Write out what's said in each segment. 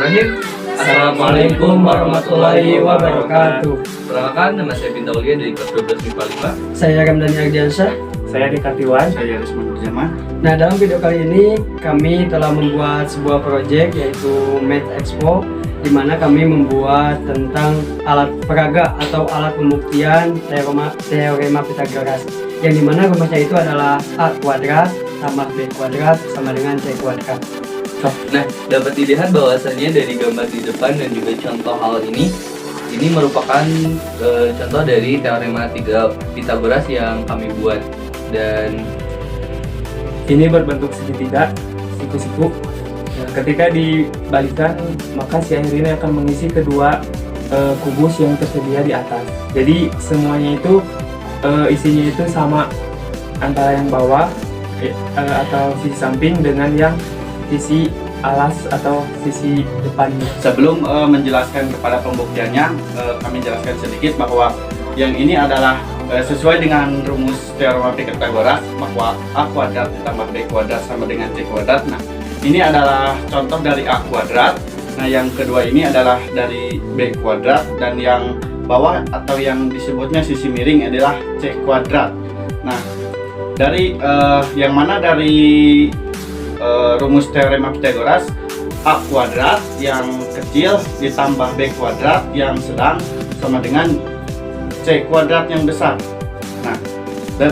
Bismillahirrahmanirrahim. Assalamualaikum warahmatullahi wabarakatuh. Perkenalkan, nama saya Binta Aulia dari kelas 12 MIPA 5. Saya Ramdhani Ardiansyah. Saya Dekatiwan. Saya Risman Nurjaman. Nah, dalam video kali ini kami telah membuat sebuah proyek yaitu Math Expo, di mana kami membuat tentang alat peraga atau alat pembuktian teorema Pythagoras, yang dimana rumusnya itu adalah A kuadrat tambah B kuadrat sama dengan C kuadrat. Nah, dapat dilihat bahwasannya dari gambar di depan dan juga contoh hal ini merupakan contoh dari teorema Pythagoras yang kami buat, dan Ini berbentuk segitiga, siku-siku. Nah, ketika dibalikkan, maka si air ini akan mengisi kedua kubus yang tersedia di atas. Jadi semuanya itu isinya itu sama antara yang bawah atau sisi samping dengan yang sisi alas atau sisi depannya. Sebelum menjelaskan kepada pembuktiannya, kami jelaskan sedikit bahwa yang ini adalah sesuai dengan rumus teorema Pythagoras, bahwa A kuadrat ditambah B kuadrat sama dengan C kuadrat. Nah, ini adalah contoh dari A kuadrat. Nah, yang kedua ini adalah dari B kuadrat, dan yang bawah atau yang disebutnya sisi miring adalah C kuadrat. Nah, dari yang mana dari rumus teorema Pythagoras, A kuadrat yang kecil ditambah B kuadrat yang sedang sama dengan C kuadrat yang besar. Nah,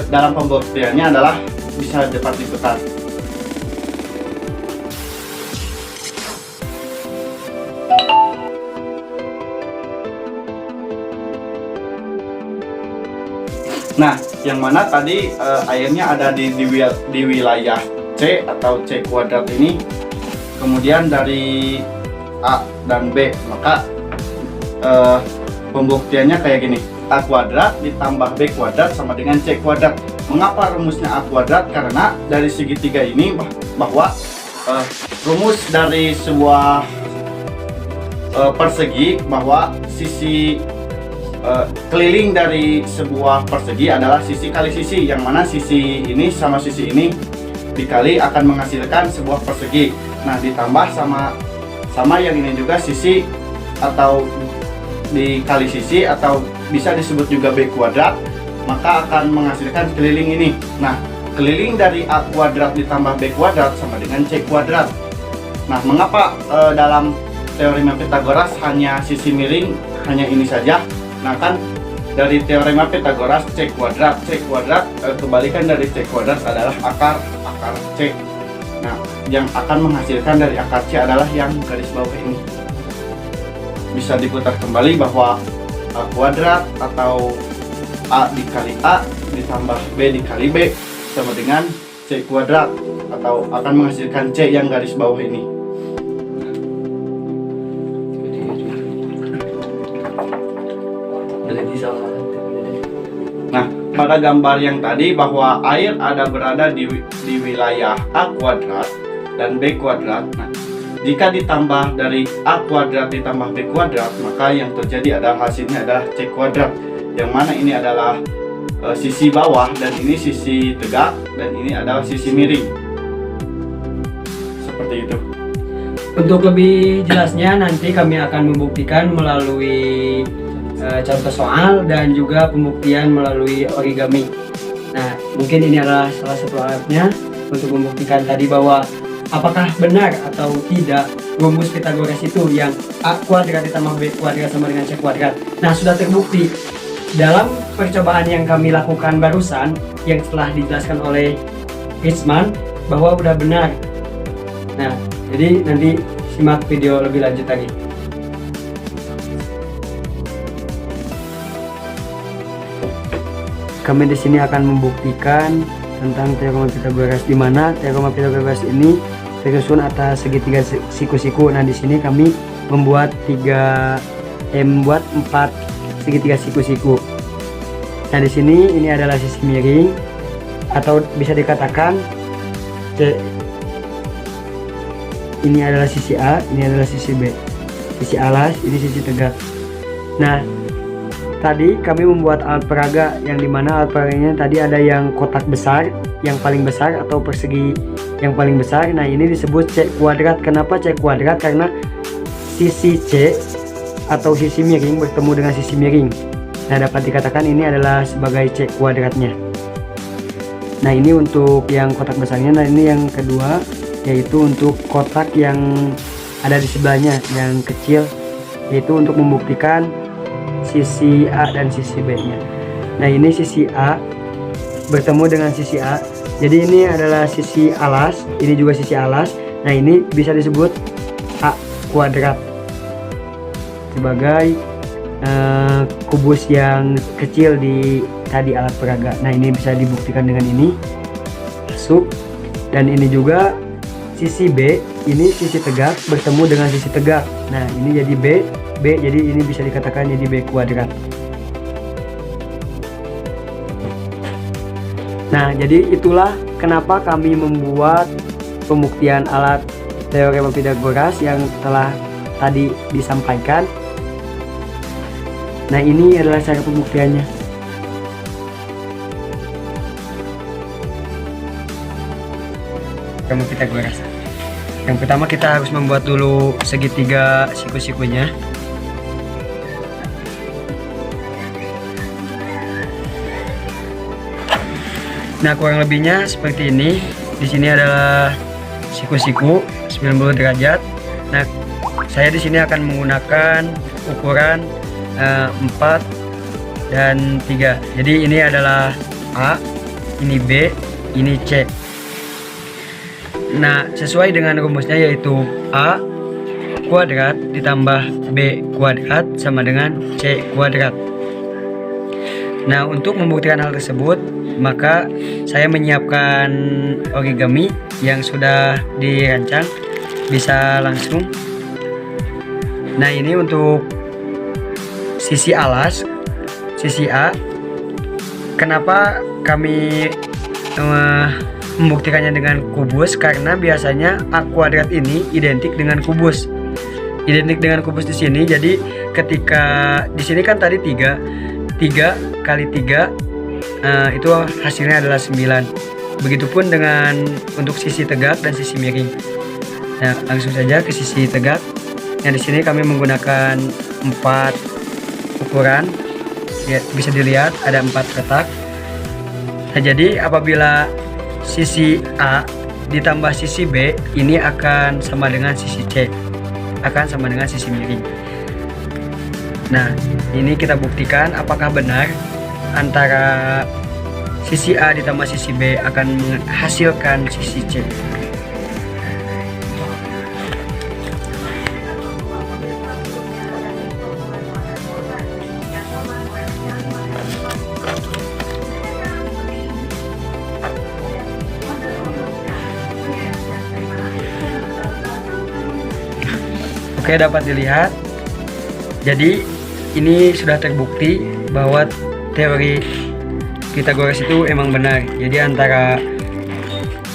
dalam pembuktiannya adalah bisa dapat diputar. Nah, yang mana tadi airnya ada di wilayah C atau C kuadrat ini, kemudian dari A dan B, maka pembuktiannya kayak gini: A kuadrat ditambah B kuadrat sama dengan C kuadrat. Mengapa rumusnya A kuadrat? Karena dari segitiga ini bahwa rumus dari sebuah persegi, bahwa sisi keliling dari sebuah persegi adalah sisi kali sisi, yang mana sisi ini sama sisi ini dikali akan menghasilkan sebuah persegi. Nah, ditambah sama yang ini juga sisi atau dikali sisi, atau bisa disebut juga B kuadrat, maka akan menghasilkan keliling ini. Nah, keliling dari A kuadrat ditambah B kuadrat sama dengan C kuadrat. Nah, mengapa dalam teorema Pythagoras hanya sisi miring, hanya ini saja? Nah, kan dari teorema Pythagoras C kuadrat kebalikan dari C kuadrat adalah akar C. Nah, yang akan menghasilkan dari akar C adalah yang garis bawah ini. Bisa diputar kembali bahwa A kuadrat atau A dikali A ditambah B dikali B sama dengan C kuadrat, atau akan menghasilkan C yang garis bawah ini. Nah, pada gambar yang tadi bahwa air ada berada di wilayah A kuadrat dan B kuadrat. Nah, jika ditambah dari A kuadrat ditambah B kuadrat, maka yang terjadi adalah hasilnya adalah C kuadrat, yang mana ini adalah sisi bawah dan ini sisi tegak, dan ini adalah sisi miring. Seperti itu. Untuk lebih jelasnya nanti kami akan membuktikan melalui contoh soal dan juga pembuktian melalui origami. Nah, mungkin ini adalah salah satu alatnya untuk membuktikan tadi bahwa apakah benar atau tidak rumus Pythagoras itu yang A kuadrat ditambah B kuadrat sama dengan C kuadrat. Nah, sudah terbukti dalam percobaan yang kami lakukan barusan yang telah dijelaskan oleh Risman bahwa udah benar. Nah, jadi nanti simak video lebih lanjut lagi. Kami di sini akan membuktikan tentang teorema Pythagoras, di mana teorema Pythagoras ini tersusun atas segitiga siku-siku. Nah, di sini kami membuat 4 segitiga siku-siku. Nah, di sini ini adalah sisi miring, atau bisa dikatakan ini adalah sisi A, ini adalah sisi B, sisi alas, ini sisi tegak. Nah, tadi kami membuat alat peraga, yang dimana alat peraganya tadi ada yang kotak besar, yang paling besar, atau persegi yang paling besar. Nah, ini disebut C kuadrat. Kenapa C kuadrat? Karena sisi C atau sisi miring bertemu dengan sisi miring. Nah, dapat dikatakan ini adalah sebagai C kuadratnya. Nah, ini untuk yang kotak besarnya. Nah, ini yang kedua, yaitu untuk kotak yang ada di sebelahnya yang kecil, yaitu untuk membuktikan sisi A dan sisi B nya. Nah, ini sisi A bertemu dengan sisi A, jadi ini adalah sisi alas, ini juga sisi alas. Nah, ini bisa disebut A kuadrat sebagai kubus yang kecil di tadi alat peraga. Nah, ini bisa dibuktikan dengan ini masuk. Dan ini juga sisi B, ini sisi tegak bertemu dengan sisi tegak. Nah, ini jadi B, jadi ini bisa dikatakan jadi B kuadrat. Nah, jadi itulah kenapa kami membuat pembuktian alat teorema Pythagoras yang telah tadi disampaikan. Nah, ini adalah cara pembuktiannya. Teorema Pythagoras. Yang pertama kita harus membuat dulu segitiga siku-sikunya. Nah, kurang lebihnya seperti ini. Di sini adalah siku-siku 90 derajat. Nah, saya di sini akan menggunakan ukuran 4 dan 3. Jadi ini adalah A, ini B, ini C. Nah, sesuai dengan rumusnya yaitu A kuadrat ditambah B kuadrat sama dengan C kuadrat. Nah, untuk membuktikan hal tersebut, maka saya menyiapkan origami yang sudah dirancang, bisa langsung. Nah, ini untuk sisi alas, sisi A. Kenapa kami membuktikannya dengan kubus? Karena biasanya A kuadrat ini identik dengan kubus. Identik dengan kubus di sini. Jadi ketika di sini kan tadi 3 kali 3 itu hasilnya adalah 9. Begitupun dengan untuk sisi tegak dan sisi miring. Nah, langsung saja ke sisi tegak. Nah, di sini kami menggunakan 4 ukuran. Ya, bisa dilihat ada 4 petak. Nah, jadi apabila sisi A ditambah sisi B, ini akan sama dengan sisi C, akan sama dengan sisi miring. Nah, ini kita buktikan apakah benar antara sisi A ditambah sisi B akan menghasilkan sisi C. Oke, dapat dilihat. Jadi ini sudah terbukti bahwa teori Pythagoras itu emang benar. Jadi antara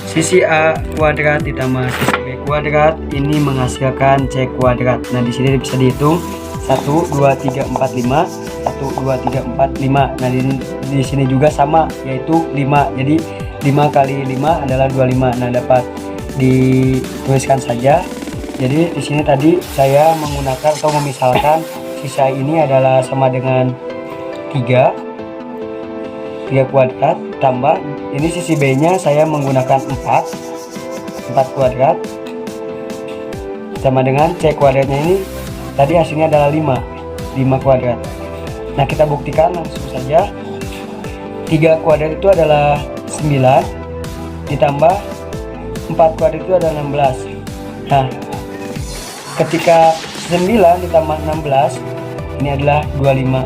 sisi A kuadrat ditambah sisi B kuadrat ini menghasilkan C kuadrat. Nah, di sini bisa dihitung 1 2 3 4 5, 1 2 3 4 5. Nah, di sini juga sama, yaitu 5. Jadi 5 kali 5 adalah 25. Nah, dapat dituliskan saja. Jadi di sini tadi saya menggunakan atau memisalkan sisa ini adalah sama dengan 3 kuadrat tambah ini sisi B nya saya menggunakan 4 kuadrat sama dengan C kuadratnya ini tadi hasilnya adalah 5 kuadrat. Nah, kita buktikan langsung saja. 3 kuadrat itu adalah 9 ditambah 4 kuadrat itu adalah 16. Nah, ketika 9 ditambah 16 ini adalah 25.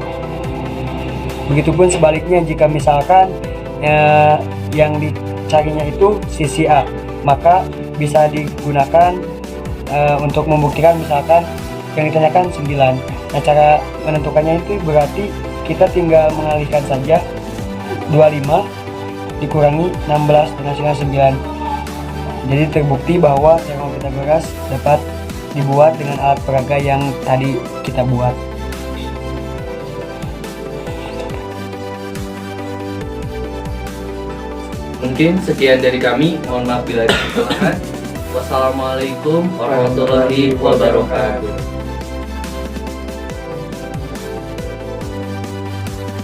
Begitupun sebaliknya jika misalkan yang dicarinya itu sisi A, maka bisa digunakan untuk membuktikan misalkan yang ditanyakan 9. Nah, cara menentukannya itu berarti kita tinggal mengalihkan saja 25 dikurangi 16 dan hasilnya 9. Jadi terbukti bahwa teorema Pythagoras dapat dibuat dengan alat peraga yang tadi kita buat. Mungkin sekian dari kami. Mohon maaf bila ada kesalahan. Wassalamualaikum warahmatullahi wabarakatuh.